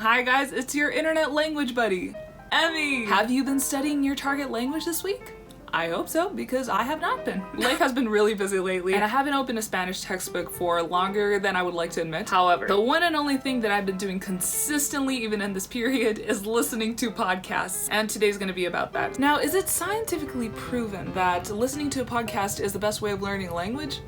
Hi guys, it's your internet language buddy, Emmy! Have you been studying your target language this week? I hope so, because I have not been. Life has been really busy lately, and I haven't opened a Spanish textbook for longer than I would like to admit. However, the one and only thing that I've been doing consistently, even in this period, is listening to podcasts, and today's gonna be about that. Now, is it scientifically proven that listening to a podcast is the best way of learning a language?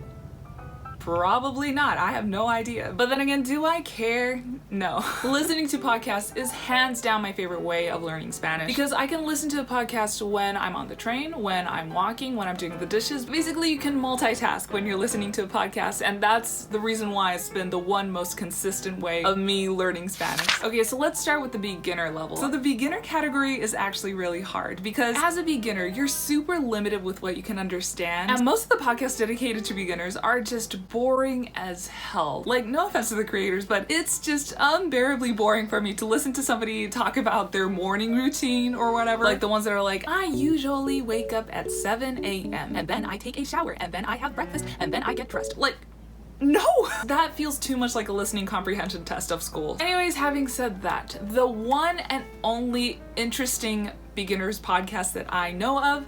Probably not. I have no idea. But then again, do I care? No. Listening to podcasts is hands down my favorite way of learning Spanish because I can listen to a podcast when I'm on the train, when I'm walking, when I'm doing the dishes. Basically, you can multitask when you're listening to a podcast, and that's the reason why it's been the one most consistent way of me learning Spanish. Okay, so let's start with the beginner level. So the beginner category is actually really hard because as a beginner, you're super limited with what you can understand. And most of the podcasts dedicated to beginners are just boring as hell. Like, no offense to the creators, but it's just unbearably boring for me to listen to somebody talk about their morning routine or whatever. Like the ones that are like, I usually wake up at 7 a.m. and then I take a shower and then I have breakfast and then I get dressed. Like, no! That feels too much like a listening comprehension test of school. Anyways, having said that, the one and only interesting beginners podcast that I know of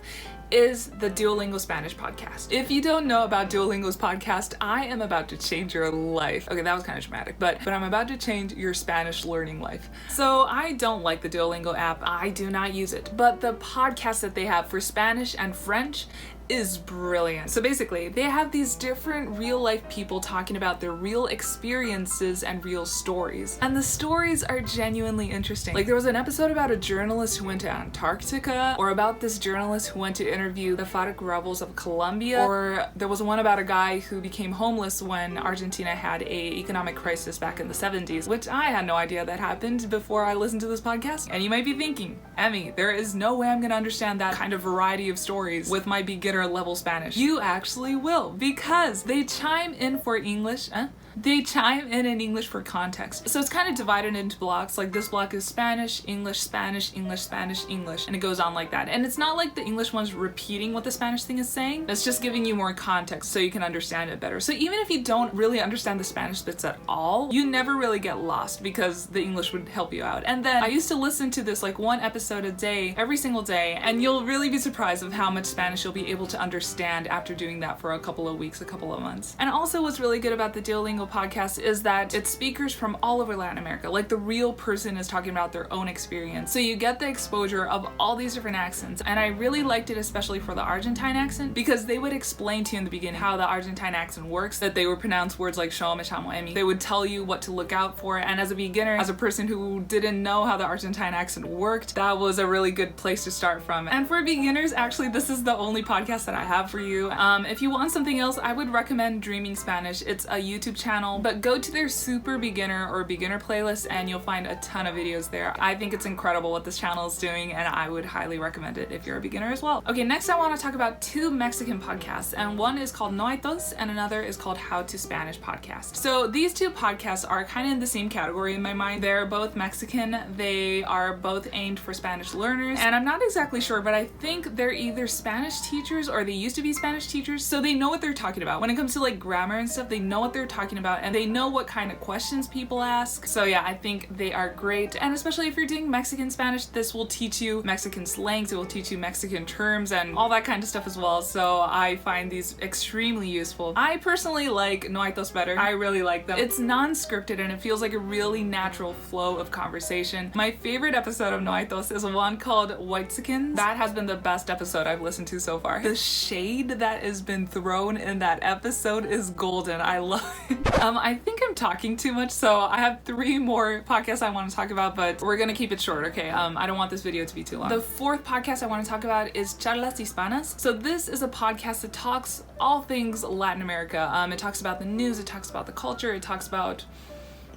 is the Duolingo Spanish podcast. If you don't know about Duolingo's podcast, I am about to change your life. Okay, that was kind of dramatic, but I'm about to change your Spanish learning life. So I don't like the Duolingo app. I do not use it, but the podcast that they have for Spanish and French is brilliant. So basically, they have these different real life people talking about their real experiences and real stories. And the stories are genuinely interesting. Like there was an episode about a journalist who went to Antarctica, or about this journalist who went to interview the FARC rebels of Colombia, or there was one about a guy who became homeless when Argentina had a economic crisis back in the 70s, which I had no idea that happened before I listened to this podcast. And you might be thinking, Emmy, there is no way I'm gonna understand that kind of variety of stories with my beginner level Spanish. You actually will, because they chime in for English. They chime in English for context. So it's kind of divided into blocks. Like this block is Spanish, English, Spanish, English, Spanish, English, and it goes on like that. And it's not like the English one's repeating what the Spanish thing is saying. It's just giving you more context so you can understand it better. So even if you don't really understand the Spanish bits at all, you never really get lost because the English would help you out. And then I used to listen to this like one episode a day, every single day, and you'll really be surprised of how much Spanish you'll be able to understand after doing that for a couple of weeks, a couple of months. And also what's really good about the Duolingo podcast is that it's speakers from all over Latin America. Like the real person is talking about their own experience. So you get the exposure of all these different accents. And I really liked it, especially for the Argentine accent, because they would explain to you in the beginning how the Argentine accent works, that they would pronounce words like "Yo me llamo Emmy." They would tell you what to look out for. And as a beginner, as a person who didn't know how the Argentine accent worked, that was a really good place to start from. And for beginners, actually, this is the only podcast that I have for you. If you want something else, I would recommend Dreaming Spanish. It's a YouTube channel, but go to their super beginner or beginner playlist and you'll find a ton of videos there. I think it's incredible what this channel is doing, and I would highly recommend it if you're a beginner as well. Okay, next I want to talk about two Mexican podcasts, and one is called Hay Tos and another is called How to Spanish Podcast. So these two podcasts are kind of in the same category in my mind. They're both Mexican. They are both aimed for Spanish learners, and I'm not exactly sure, but I think they're either Spanish teachers or they used to be Spanish teachers, so they know what they're talking about. When it comes to like grammar and stuff, they know what they're talking about and they know what kind of questions people ask. So yeah, I think they are great. And especially if you're doing Mexican Spanish, this will teach you Mexican slangs, it will teach you Mexican terms and all that kind of stuff as well. So I find these extremely useful. I personally like Hay Tos better. I really like them. It's non-scripted and it feels like a really natural flow of conversation. My favorite episode of Hay Tos is one called Whitexicans. That has been the best episode I've listened to so far. The shade that has been thrown in that episode is golden. I love it. I think I'm talking too much, so I have 3 more podcasts I want to talk about, but we're gonna keep it short, okay? I don't want this video to be too long. The 4th podcast I want to talk about is Charlas Hispanas. So this is a podcast that talks all things Latin America. It talks about the news, it talks about the culture, it talks about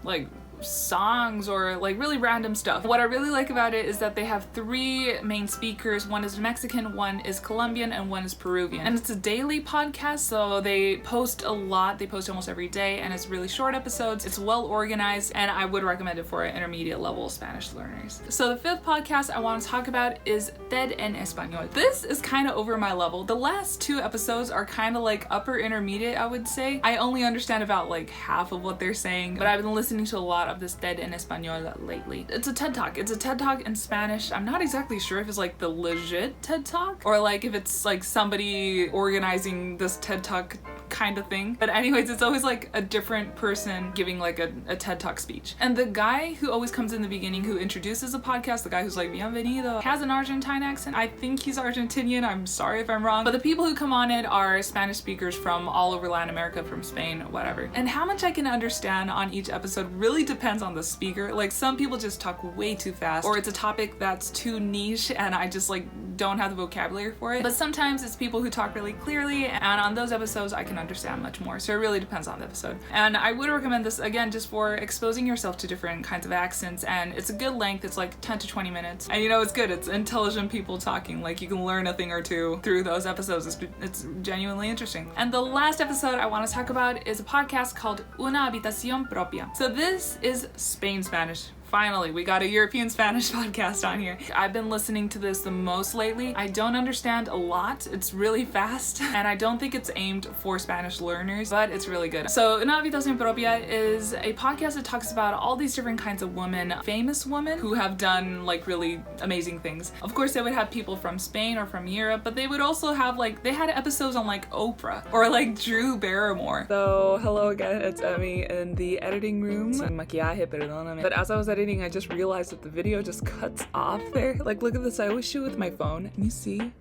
like songs or like really random stuff. What I really like about it is that they have 3 main speakers. One is Mexican, one is Colombian, and one is Peruvian. And it's a daily podcast, so they post a lot. They post almost every day, and it's really short episodes. It's well organized, and I would recommend it for intermediate level Spanish learners. So the 5th podcast I want to talk about is TED en Español. This is kind of over my level. The last 2 episodes are kind of like upper intermediate, I would say. I only understand about like half of what they're saying, but I've been listening to a lot lot of this TED en Español lately. It's a TED Talk. It's a TED Talk in Spanish. I'm not exactly sure if it's like the legit TED Talk or like if it's like somebody organizing this TED Talk kind of thing. But anyways, it's always like a different person giving like a TED Talk speech. And the guy who always comes in the beginning who introduces the podcast, the guy who's like, bienvenido, has an Argentine accent. I think he's Argentinian. I'm sorry if I'm wrong. But the people who come on it are Spanish speakers from all over Latin America, from Spain, whatever. And how much I can understand on each episode really depends on the speaker. Like some people just talk way too fast, or it's a topic that's too niche and I just like don't have the vocabulary for it. But sometimes it's people who talk really clearly, and on those episodes I can understand much more. So it really depends on the episode. And I would recommend this again just for exposing yourself to different kinds of accents, and it's a good length. It's like 10 to 20 minutes. And you know, it's good. It's intelligent people talking. Like you can learn a thing or two through those episodes. It's genuinely interesting. And the last episode I want to talk about is a podcast called Una Habitación Propia. So this is Spain Spanish. Finally, we got a European Spanish podcast on here. I've been listening to this the most lately. I don't understand a lot. It's really fast, and I don't think it's aimed for Spanish learners, but it's really good. So, Una Habitación Propia is a podcast that talks about all these different kinds of women, famous women who have done like really amazing things. Of course, they would have people from Spain or from Europe, but they would also have like, they had episodes on like Oprah or like Drew Barrymore. So, hello again, it's Emmy in the editing room. Sin maquillaje, perdóname. But as I was editing, I just realized that the video just cuts off there. Like, look at this. I always shoot with my phone. Can you see?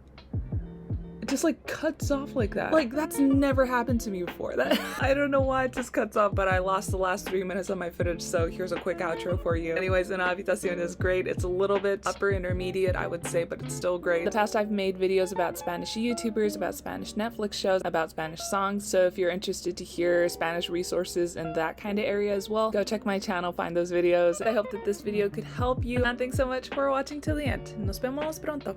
It just like cuts off like that. Like that's never happened to me before. That I don't know why it just cuts off, but I lost the last 3 minutes of my footage, so here's a quick outro for you. Anyways, Una Habitación is great. It's a little bit upper intermediate, I would say, but it's still great. In the past, I've made videos about Spanish YouTubers, about Spanish Netflix shows, about Spanish songs, so if you're interested to hear Spanish resources in that kind of area as well, go check my channel, find those videos. I hope that this video could help you, and thanks so much for watching till the end. Nos vemos pronto.